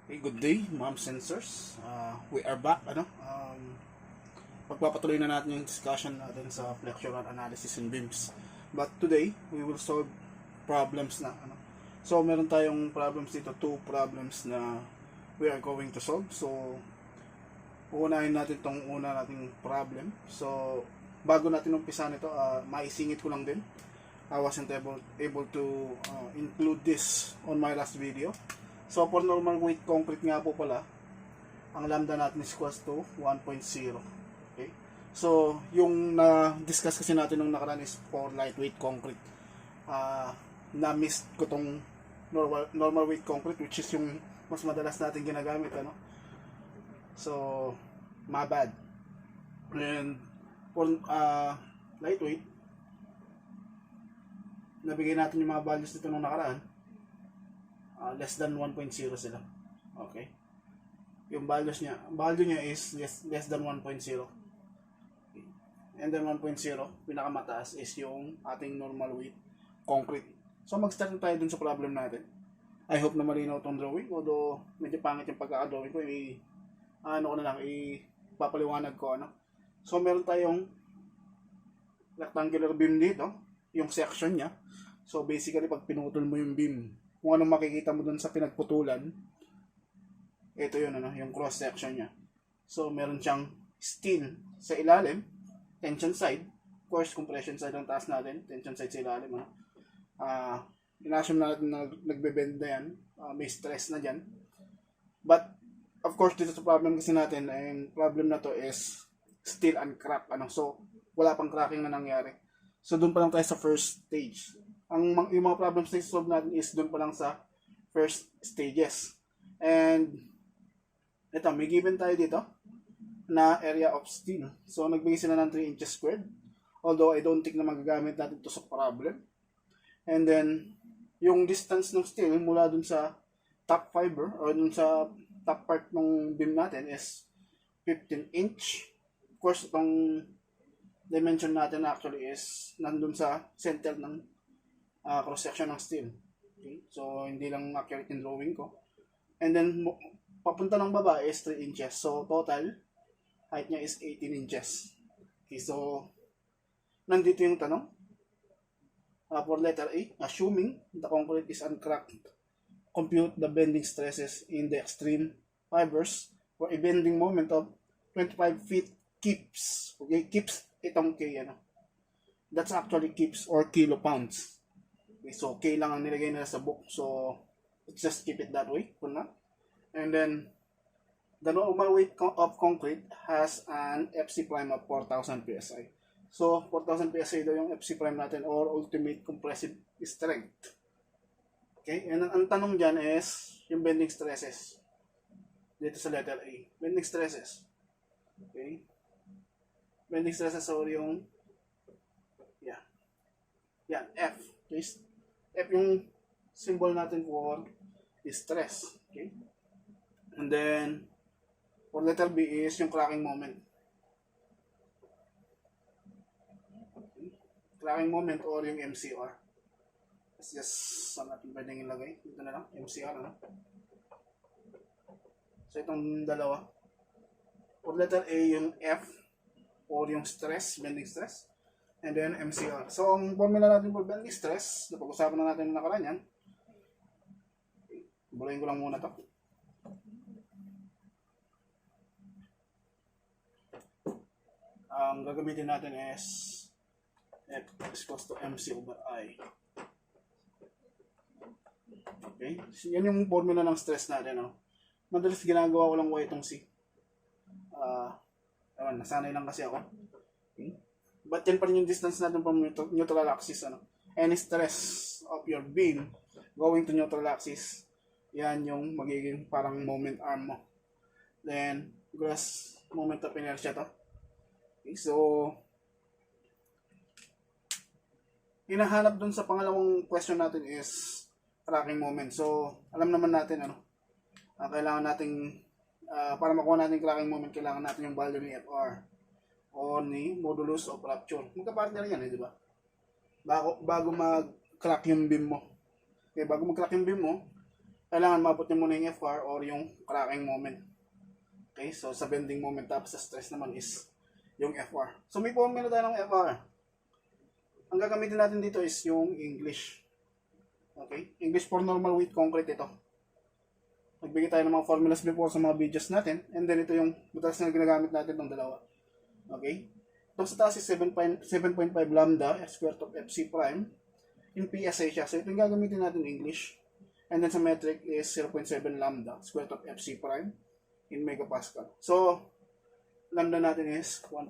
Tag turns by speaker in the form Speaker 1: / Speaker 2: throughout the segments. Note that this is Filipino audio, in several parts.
Speaker 1: Okay, good day, ma'am sensors. We are back. Pagpapatuloy na natin yung discussion natin sa flexural analysis in beams. But today, we will solve problems na. So, meron tayong problems dito, two problems na we are going to solve. So, uunahin natin tong una nating problem. So, bago natin umpisa nito, maisingit ko lang din. I wasn't able to include this on my last video. So, for normal weight concrete nga po pala, ang lambda natin is equals to 1.0. Okay? So, yung na-discuss kasi natin nung nakaraan is for lightweight concrete. Na-miss ko tong normal weight concrete, which is yung mas madalas natin ginagamit. So, my bad. And for lightweight, nabigay natin yung mga values dito nung nakaraan. Less than 1.0 sila. Okay? Yung value niya is less than 1.0. Okay. And then 1.0, pinakamataas is yung ating normal weight concrete. So mag-start na tayo dun sa problem natin. I hope na malinaw tong drawing, although medyo pangit yung pagkaka-drawing ko, ipapaliwanag ko. So meron tayong rectangular beam dito, yung section niya. So basically pag pinutol mo yung beam, kung anong makikita mo dun sa pinagputulan, ito yun, yung cross section niya. So meron siyang steel sa ilalim, tension side, of course compression side ang taas natin, tension side sa ilalim. In-assume natin na nagbe-bend na yan, may stress na dyan. But of course dito sa problem kasi natin, ang problem na to is steel and crack. So wala pang cracking na nangyari. So doon pa lang tayo sa first stage. Yung mga problems na solve natin is doon pa lang sa first stages. And ito, may given tayo dito na area of steel. So nagbigay sila ng 3 inches squared. Although I don't think na magagamit natin ito sa problem. And then yung distance ng steel mula dun sa top fiber or dun sa top part ng beam natin is 15 inch. Of course, itong dimension natin actually is nandun sa center ng cross-section ng steel. Okay? So, hindi lang accurate yung drawing ko. And then, papunta ng baba is 3 inches. So, total, height niya is 18 inches. Okay, so, nandito yung tanong. For letter A, assuming the concrete is uncracked, compute the bending stresses in the extreme fibers for a bending moment of 25 feet kips. Okay, kips, itong K, That's actually kips or kilopounds. Okay, so K lang ang nilagay nila sa book. So, let's just keep it that way for now. And then, the normal weight of concrete has an FC prime of 4,000 PSI. So, 4,000 PSI daw yung FC prime natin or ultimate compressive strength. Okay, and ang tanong dyan is yung bending stresses. Dito sa letter A. Bending stresses. Okay. Bending stresses or yung F. Okay. F yung symbol natin for stress. Okay. And then, for letter B is yung cracking moment. Okay. Cracking moment or yung MCR. Let's just, saan natin pwedeng ilagay? Dito na lang, MCR, So, itong dalawa. For letter A, yung F or yung stress, bending stress. And then MCR. So, ang formula natin for bending stress, napag-usapan na natin na nakaraan yan. Bulayin ko lang muna to. Ang gagamitin natin is F is equals to MC over I. Okay? So, yan yung formula ng stress natin. Madalas ginagawa ko lang Y itong C. Nasanay lang kasi ako. Okay? But yan pa rin yung distance natin from neutral axis. Any stress of your beam going to neutral axis, yan yung magiging parang moment arm mo. Then, gross moment of inertia to. Okay, so, hinahanap dun sa pangalawang question natin is cracking moment. So, alam naman natin, kailangan nating, para makuha natin cracking moment, kailangan natin yung value ni FR o ni modulus of rupture. Magkapartner yan, di ba? Bago mag-crack yung beam mo. Okay, bago mag-crack yung beam mo, kailangan maabot niyo muna yung FR or yung cracking moment. Okay, so sa bending moment tapos sa stress naman is yung FR. So may formula tayo ng FR. Ang gagamitin natin dito is yung English. Okay, English for normal weight concrete ito. Nagbigay tayo ng mga formulas before sa mga videos natin, and then ito yung madalas na ginagamit natin ng dalawa. Okay, ito sa taas is 7.5 lambda square root of FC prime. In PSI siya, so ito yung gagamitin natin in English. And then sa metric is 0.7 lambda square root of FC prime in megapascal. So, lambda natin is 1.0.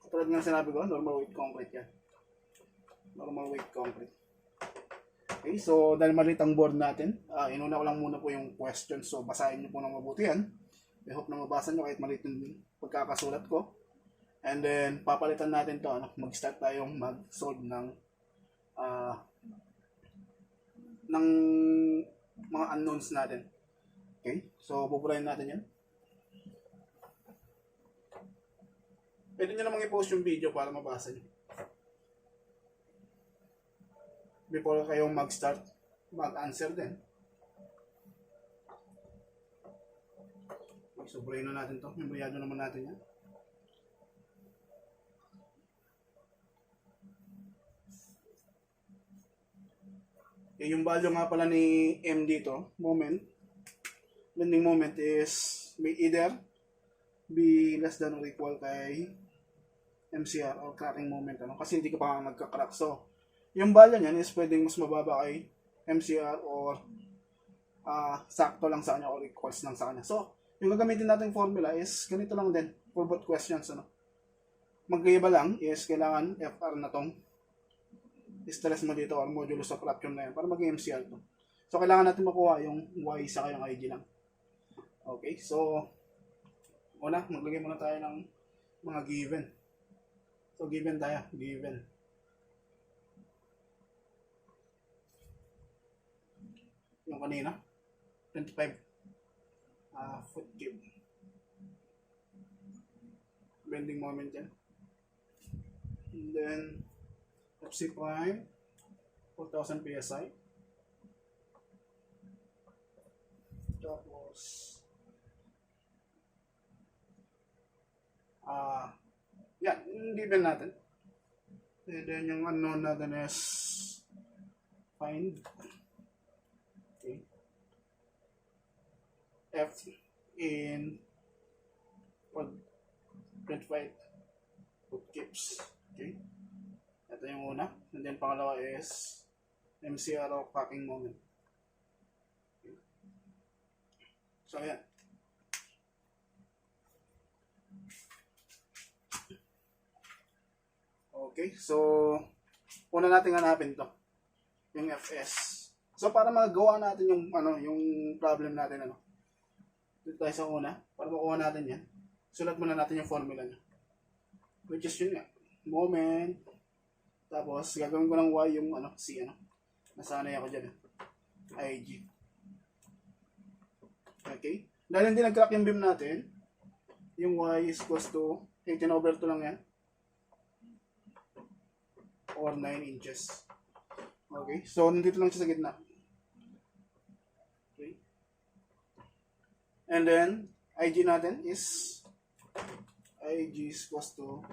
Speaker 1: Katulad nga sinabi ko, normal weight concrete yan. Normal weight concrete. Okay, so dahil maliit ang board natin, inuna ko lang muna po yung questions. So, basahin nyo po ng mabuti yan. I hope na mabasa nyo kahit maliit yung pagkakasulat ko. And then, papalitan natin to. Mag-start tayong mag-solve ng mga unknowns natin. Okay, so pupurahin natin yan. Pwede nyo namang i-post yung video para mabasa nyo. Before kayong mag-start, mag-answer din. Mag-subrahin na natin to. Memoriado naman natin yan. Yung value nga pala ni M dito, moment, bending moment is may either be less than or equal kay MCR or cracking moment. Kasi hindi ka pa nagka-crack. So, yung value niyan is pwedeng mas mababa kay MCR or sakto lang sa kanya or equals lang sa kanya. So, yung gagamitin natin formula is ganito lang din for both questions. Magkaiba lang is kailangan FR na tong stress mo dito or modulus of rupture na yan para maging MCR to. So, kailangan natin makuha yung Y sa kayong IG lang. Okay, so una, maglagay muna tayo ng mga given. So, given tayo. Given. Yung kanina, 25 foot cube. Bending moment yan. And then, FC prime, 4,000 PSI. Tapos, yan, yung given natin. And then, yung unknown natin is find F in 25 foot cubes. Okay. Ito yung una. And then pangalawa is MCR o cracking moment. Okay. So ayan. Okay. So una natin hanapin to. Yung FS. So para magawa natin yung yung problem natin dito tayo sa una, para makuha natin yan, sulat muna natin yung formula niya. Which is yun nga, moment, tapos gagawin ko ng Y yung C, nasanay ako dyan, IG. Okay? Dahil hindi nag-crack yung beam natin, yung Y is equals to 18/2 lang yan, or 9 inches. Okay? So, nandito lang siya sa gitna. And then, IG natin is equals to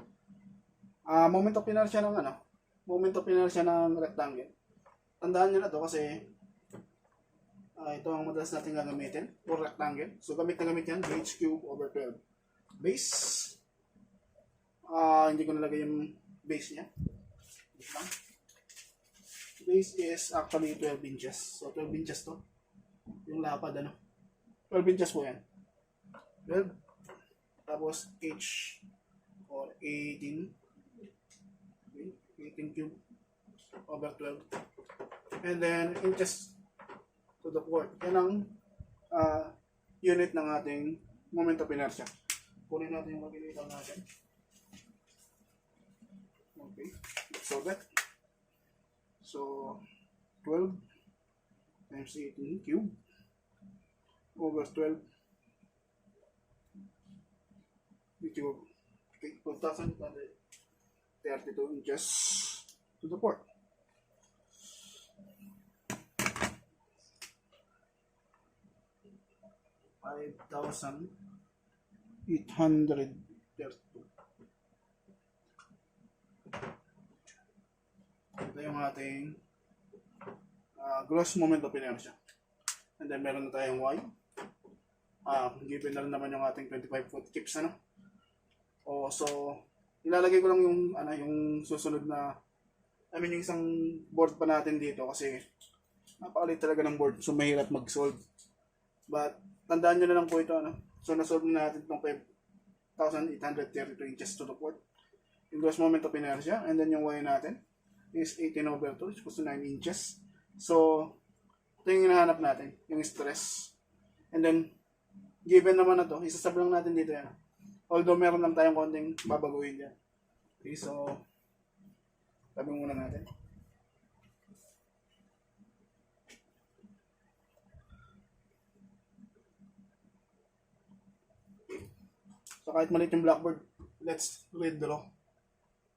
Speaker 1: moment of inertia ng moment of inertia ng rectangle. Tandaan nyo na to kasi ito ang madalas natin gagamitin for rectangle. So, gamit na gamit yan, bh cube over 12. Base, hindi ko nalagay yung base niya. Base is actually 12 inches. So, 12 inches to. Yung lapad 12 inches po yan. 12. Tapos H or 18. Okay. 18 cube over 12. And then inches to the fourth. Yan ang unit ng ating moment of inertia. Kunin natin yung magkikita natin. Okay. So that. So 12 times 18 cube over 12 cube. Okay, 1,232 inches to the fourth. 5,832. Ito yung ating gross moment of inertia. And then meron na tayong Y. Given na rin naman yung ating 25 foot kips, ano? So ilalagay ko lang yung susunod na, yung isang board pa natin dito kasi napakalit talaga ng board, so mahirap mag-solve. But tandaan nyo na lang po ito, So na-solve na natin itong 5,832 inches to the port. Yung gross moment of inertia, and then yung Y natin is 18/2, which equals to 9 inches. So ito yung hinahanap natin, yung stress. And then given naman na to, isasabi lang natin dito yan. Although meron lang tayong konting babaguhin dyan. Okay, so sabi muna natin. So kahit maliit yung blackboard, let's redraw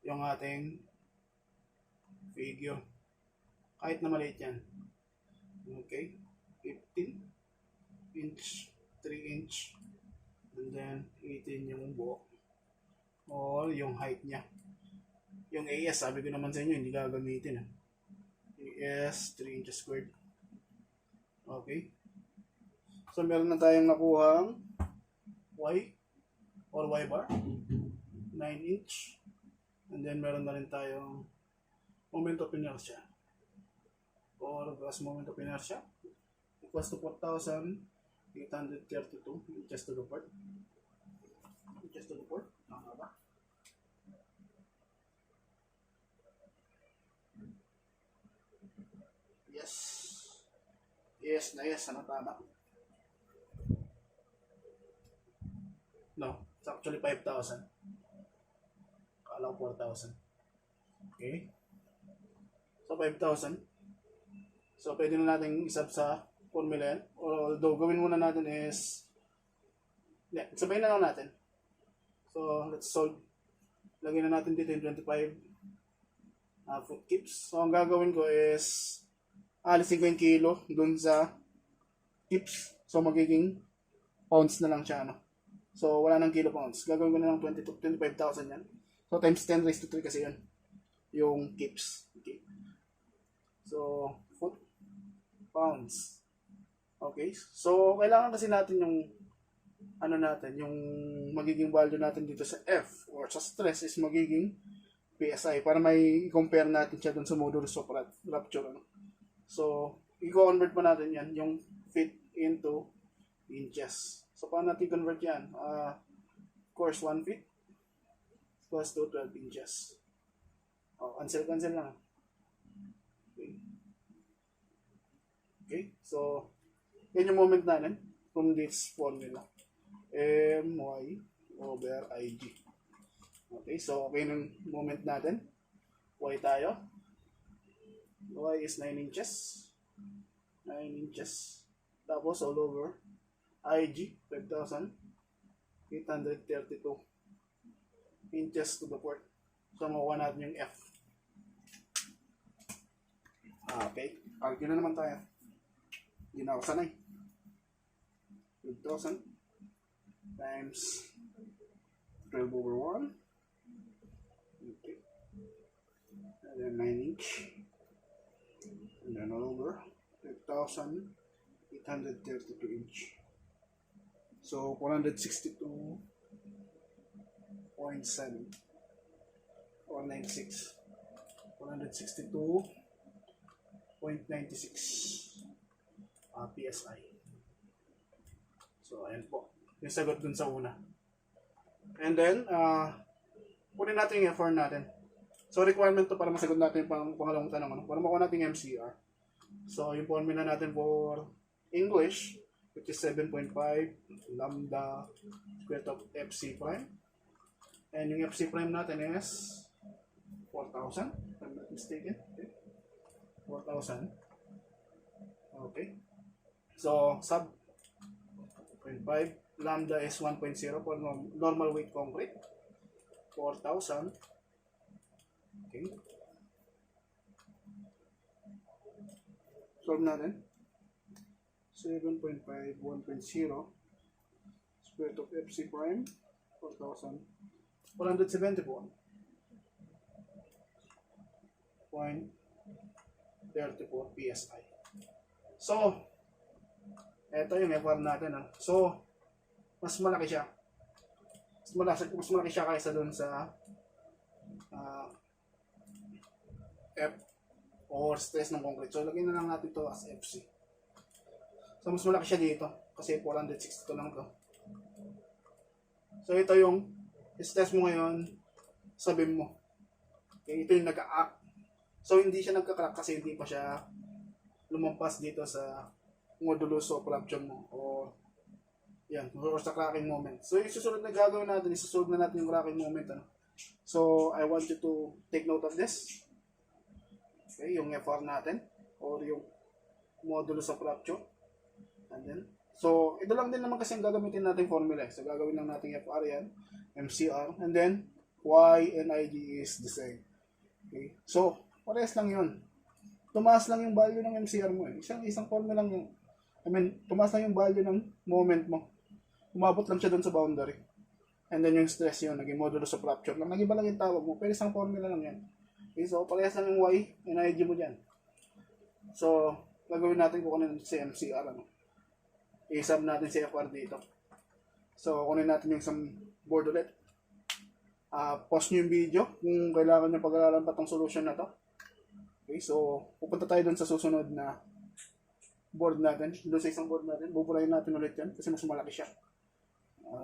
Speaker 1: yung ating figure. Kahit na maliit yan. Okay, 15 inch, 3 inch, and then 18 yung buo or yung height niya. Yung AS, sabi ko naman sa inyo, hindi gagamitin. AS 3 inches squared. Okay, so meron na tayong nakuhang Y or Y bar, 9 inch, and then meron na rin tayong moment of inertia or gross moment of inertia equals to 4,832 inches to the port. Inches to the port, tama ba? Yes. Yes na yes, tama? No, it's actually 5,000. Kala ko 4,000. Okay. So 5,000. So pwede na natin isab sa formula yan. Although gawin muna natin is, sabayin na lang natin. So let's solve. Lagyan na natin dito yung 25 foot kips. So ang gagawin ko is alisin ko yung kilo dun sa kips. So magiging pounds na lang siya. So wala nang kilo pounds. Gagawin ko na lang 25,000 yan. So times 10 raised to 3 kasi yun yung kips. Okay. So foot, pounds. Okay. So kailangan kasi natin yung yung magiging value natin dito sa F or sa stress is magiging PSI para may compare natin siya dun sa modulus of rupture. So i-convert pa natin yan, yung feet into inches. So paano natin convert yan? Of course, 1 feet equals to 12 inches. Cancel lang. Okay, so yan yung moment natin from this formula. My over IG. Okay, so okay ng moment natin. Y tayo. Y is 9 inches. 9 inches. Tapos all over IG, 5,832 inches to the port. So makuha natin yung F. Okay, calculate na naman tayo. Hindi na ako sanay. 5,000 times 12/1. Okay. And then 9 inch. And then all over 5,832 inch. So 462.7 or 96. 462.96 PSI. So ayan po yung sagot dun sa una. And then kunin natin yung F4 natin. So requirement to para masagot natin yung pangalawang tanong, para makuha natin yung MCR. So yung formula natin for English, which is 7.5 lambda square root of FC prime. And yung FC prime natin is 4,000, if I'm not mistaken. Okay. 4,000. Okay. So sub 0.5 lambda is 1.0 for normal weight concrete. 4,000. Okay. Solve natin. 7.5, 1.0 square root of FC prime, 4,174.34 PSI. So, ito yung FR natin. So, mas malaki siya. Mas malaki siya kaysa doon sa F or stress ng concrete. So, lagyan na lang natin to as FC. So, mas malaki siya dito kasi 462 lang to. So, ito yung stress mo ngayon sa beam mo. Okay, ito yung nag-a-act. So, hindi siya nagka-crack kasi hindi pa siya lumampas dito sa modulus of rupture mo o yan, or sa cracking moment. So, yung susunod na gagawin natin, isusunod na natin yung cracking moment. So, I want you to take note of this. Okay, yung FR natin or yung modulus of rupture. And then, so, ito lang din naman kasi ang gagamitin natin formula. So, gagawin lang natin FR yan, MCR, and then Y and IG is the same. Okay, so, parehas lang yun. Tumaas lang yung value ng MCR mo. Isang formula lang yung, tumaas lang yung value ng moment mo. Umabot lang siya doon sa boundary. And then yung stress yun, naging modulus of rupture lang. Nag-iba lang yung tawag mo, pero isang formula lang yan. Okay, so, parehas lang yung Y and IG mo dyan. So, gagawin natin kung ano si MCR. I-sub natin si FR dito. So, kunin natin yung isang board ulit. Pause nyo yung video kung kailangan nyo pag-aralan pa tong solution na to. Okay, so, pupunta tayo dun sa susunod na board natin. Doon sa isang board natin, buburahin natin ulit yan kasi mas malaki siya.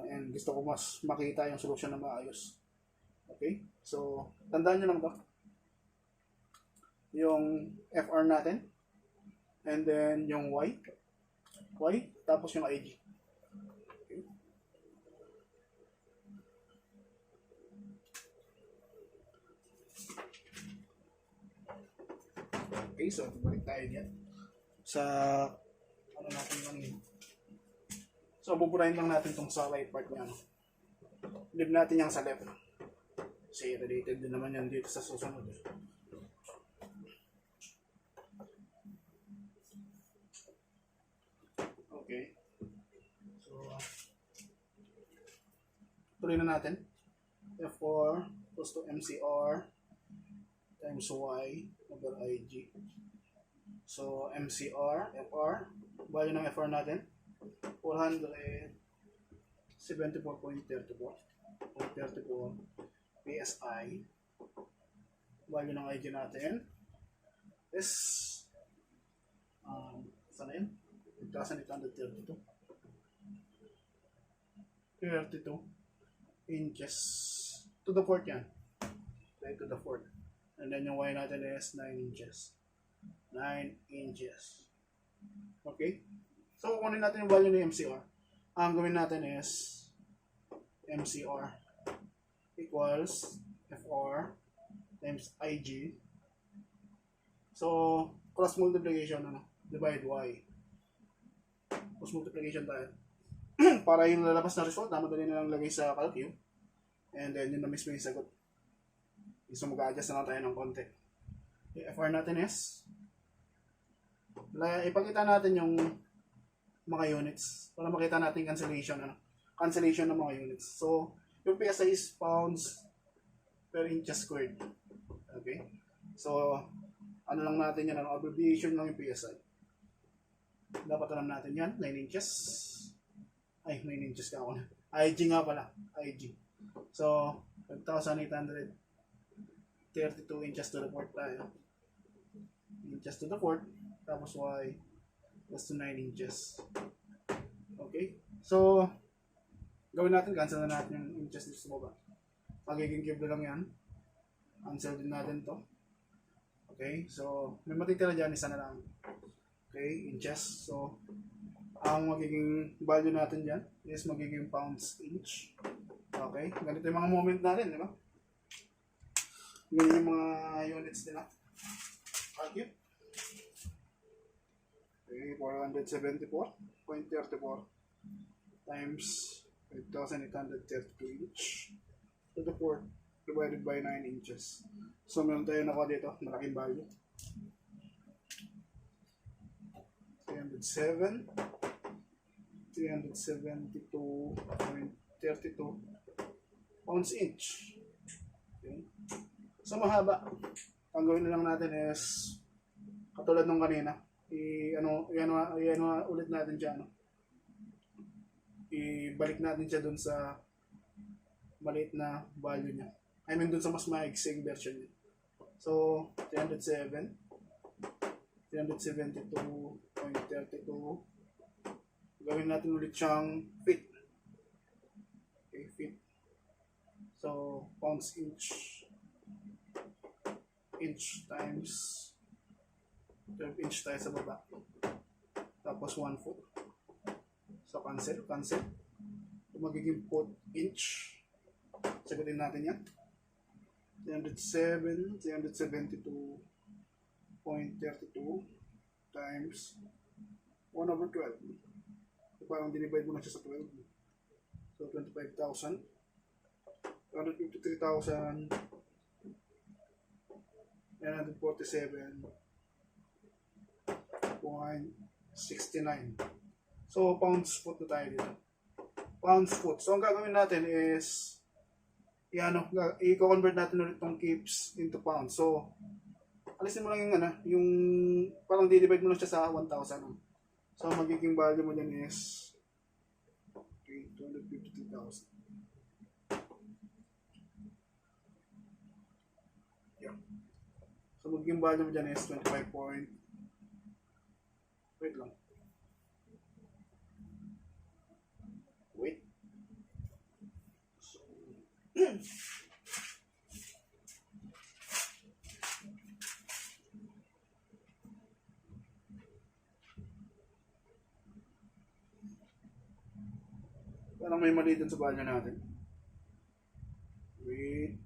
Speaker 1: And gusto ko mas makita yung solution na maayos. Okay, so, tandaan nyo lang to. Yung FR natin. And then, yung Y, tapos yung IG. Okay. Okay, so balik tayo dyan sa ano natin yung so buburahin lang natin itong sa right part niya. Leave natin yung sa left kasi related din naman yan dito sa susunod. Okay. So, tuloy na natin. F4 equals to MCR times Y over IG. So, MCR, FR, value ng FR natin, 474.34 PSI. Value ng IG natin is, saan na yun? 8,832 inches to the fourth yan. Okay, to the fourth. And then yung Y natin is 9 inches. 9 inches. Okay? So, kukunin natin yung value ng MCR. Ang gawin natin is MCR equals FR times IG. So, cross multiplication, divide Y. Cross multiplication tayo. Para yung lalabas na result, madali na lang lagay sa calcu. And then, yun na mismo yung sagot. So, mag-a-adjust na lang tayo ng konti. Yung FR natin is ipakita natin yung mga units para makita natin cancellation cancellation ng mga units. So, yung PSI is pounds per inches squared. Okay? So, ano lang natin yan, abbreviation lang yung PSI. Dapat alam natin yan, 9 inches. Ay, 9 inches ka ako na. IG nga pala, IG. So, 5,832 inches to the fourth tayo. Inches to the fourth. Tapos Y plus to 9 inches. Okay? So, gawin natin, cancel na natin yung inches dito sa baba. Magiging cube lang yan. Cancel din natin to. Okay? So, may matitira dyan, isa na lang. Okay? Inches. So, ang magiging value natin dyan is magiging pounds inch. Okay? Ganito yung mga moment natin, di ba? Ganyan yung mga units nila. Okay? Okay, 474.34 times 5,832 inch to the 4 divided by 9 inches. So, meron tayo nakuha dito, malaking value. 307 372.32 pounds inch. Okay. So mahaba. Ang gawin na lang natin is katulad nung kanina. I-ano ulit natin siya, ano. Ibalik natin siya dun sa maliit na value niya. I mean dun sa mas maiksing version niya. So 372.32. Gawin natin ulit siyang feet. Okay, feet. So pounds inch times 12 inch tayo sa baba. Tapos 1 foot. So cancel. So, magiging foot inch. Sagutin natin yan. 372.32 times 1/12. So, parang dinivide mo na siya sa 12. So 25,000. 253,000. 947.69. So, pounds foot na tayo dito. Pounds foot. So, ang gagawin natin is i-convert natin ulit itong kips into pounds. So, alisin mo lang yung parang divide mo lang siya sa 1,000. So, magiging value mo dyan is 253,000. Yeah. So, magiging value mo dyan is 25 point. Wait lang. Wait. So, parang may mali dun sa value natin. Wait.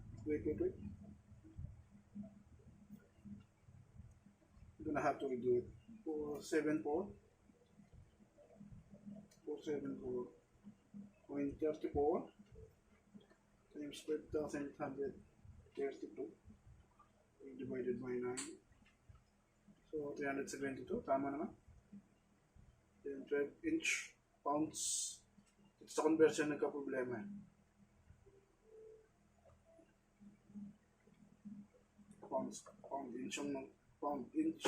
Speaker 1: I'm gonna have to redo it. 474.34 times 12,832 divided by 9. So 372, tama naman. Then 12 inch pounds. Ito sa conversion nagka-problema. Pound inch yung pound inch.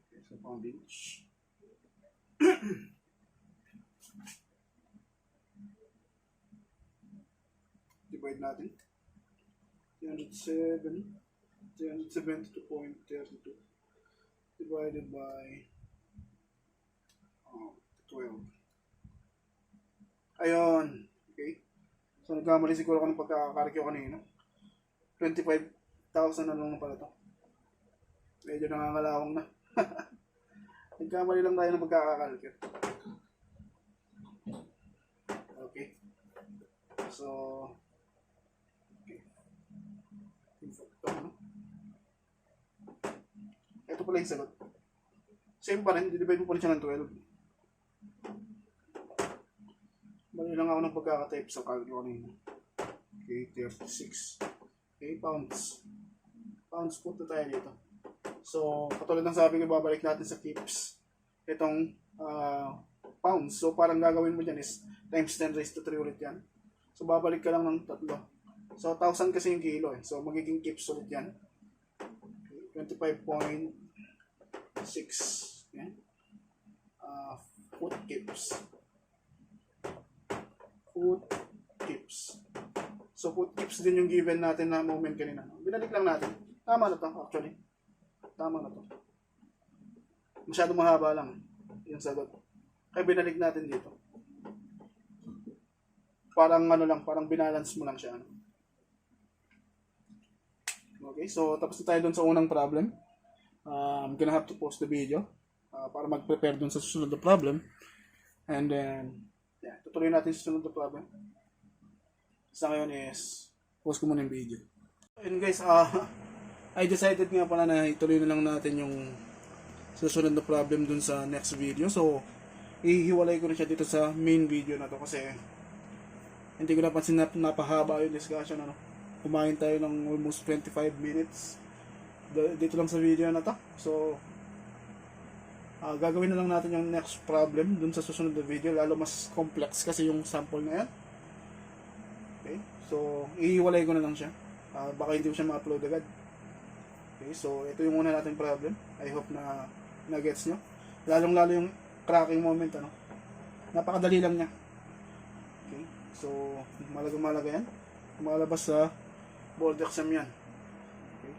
Speaker 1: Okay, so pound inch. Divide natin. 372.32 divided by 12. Ayun. Okay. So, nagkamali siguro ako ng pagkakakarikyo kanina. 25,000 na lang pala ito. Medyo nangangalawang na. Nagkamali lang tayo ng pagkakakarikyo. Okay. So, okay. Ito pala yung sagot. Same pa rin, divide mo pa rin siya ng 12. Mali lang ako ng pagkakatype sa calculate kanina. Okay, 36. Okay, pounds. Pounds foot na tayo dito. So, katulad ng sabi ko, babalik natin sa kips itong pounds. So, parang gagawin mo dyan is times 10 raised to 3 ulit yan. So, babalik ka lang ng 3. So, 1,000 kasi yung kilo eh. So, magiging kips ulit yan. Okay, 25.6. Yan. Foot kips. Foot kips. So, foot kips din yung given natin na moment kanina. Binalik lang natin. Tama na to actually. Tama na to. Masyado mahaba lang yung sagot. Kaya binalik natin dito. Parang parang binalance mo lang siya. Okay, so tapos na tayo dun sa unang problem. I'm gonna have to pause the video para mag-prepare dun sa susunod na problem. And then, yeah, tutuloy natin sa susunod na problem. Sa ngayon is, pause ko muna yung video. And guys, I decided nga pala na ituloy na lang natin yung susunod na problem dun sa next video. So, ihiwalay ko na siya dito sa main video na to kasi hindi ko napansin na napahaba yung discussion. Kumain tayo ng almost 25 minutes dito lang sa video na to. So, Gagawin na lang natin yung next problem dun sa susunod na video, lalo mas complex kasi yung sample na yan. Okay, so iiwalay ko na lang siya. Baka hindi ko siya ma-upload agad. Okay, so ito yung una nating problem. I hope na na-gets nyo. Lalong-lalo yung cracking moment, ano. Napakadali lang niya. Okay, so malaga-malaga yan. Malabas sa board exam yan. Okay.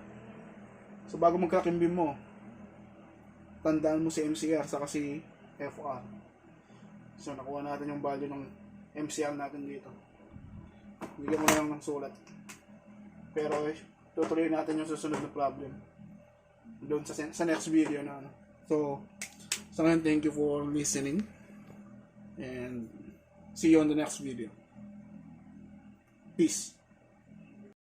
Speaker 1: So bago mag-crack yung beam mo, tandaan mo si MCR saka si FR. So nakuha natin yung value ng MCR natin dito. Bigyan mo na lang ng sulat. Pero tutuloy natin yung susunod na problem doon sa next video na ano. So sa ngayon, thank you for listening and see you on the next video. Peace.